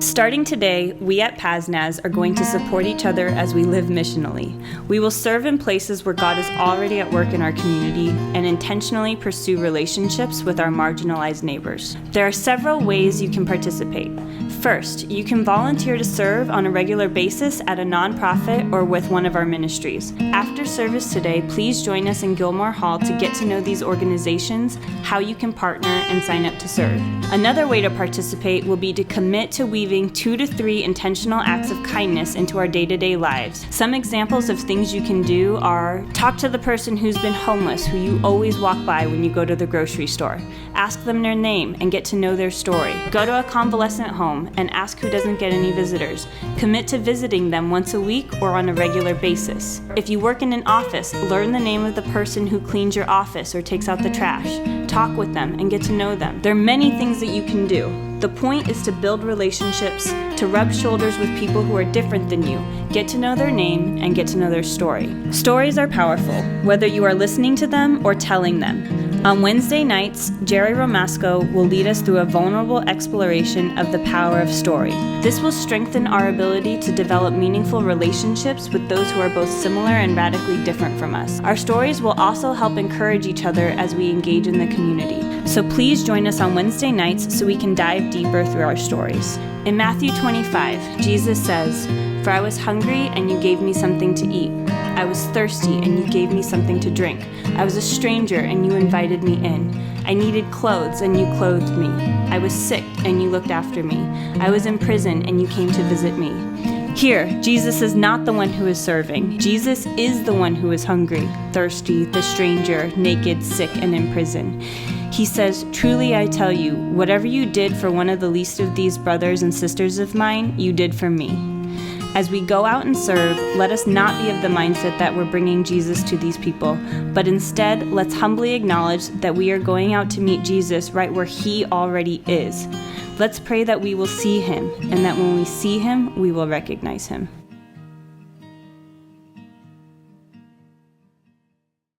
Starting today, we at PazNaz are going to support each other as we live missionally. We will serve in places where God is already at work in our community and intentionally pursue relationships with our marginalized neighbors. There are several ways you can participate. First, you can volunteer to serve on a regular basis at a nonprofit or with one of our ministries. After service today, please join us in Gilmore Hall to get to know these organizations, how you can partner, and sign up to serve. Another way to participate will be to commit to weaving 2 to 3 intentional acts of kindness into our day-to-day lives. Some examples of things you can do are talk to the person who's been homeless, who you always walk by when you go to the grocery store. Ask them their name and get to know their story. Go to a convalescent home and ask who doesn't get any visitors. Commit to visiting them once a week or on a regular basis. If you work in an office, learn the name of the person who cleans your office or takes out the trash. Talk with them and get to know them. There are many things that you can do. The point is to build relationships, to rub shoulders with people who are different than you, get to know their name, and get to know their story. Stories are powerful, whether you are listening to them or telling them. On Wednesday nights, Jerry Romasco will lead us through a vulnerable exploration of the power of story. This will strengthen our ability to develop meaningful relationships with those who are both similar and radically different from us. Our stories will also help encourage each other as we engage in the community. So please join us on Wednesday nights so we can dive deeper through our stories. In Matthew 25, Jesus says, "For I was hungry and you gave me something to eat. I was thirsty and you gave me something to drink. I was a stranger and you invited me in. I needed clothes and you clothed me. I was sick and you looked after me. I was in prison and you came to visit me." Here, Jesus is not the one who is serving. Jesus is the one who is hungry, thirsty, the stranger, naked, sick, and in prison. He says, "Truly I tell you, whatever you did for one of the least of these brothers and sisters of mine, you did for me." As we go out and serve, let us not be of the mindset that we're bringing Jesus to these people, but instead, let's humbly acknowledge that we are going out to meet Jesus right where he already is. Let's pray that we will see him, and that when we see him, we will recognize him.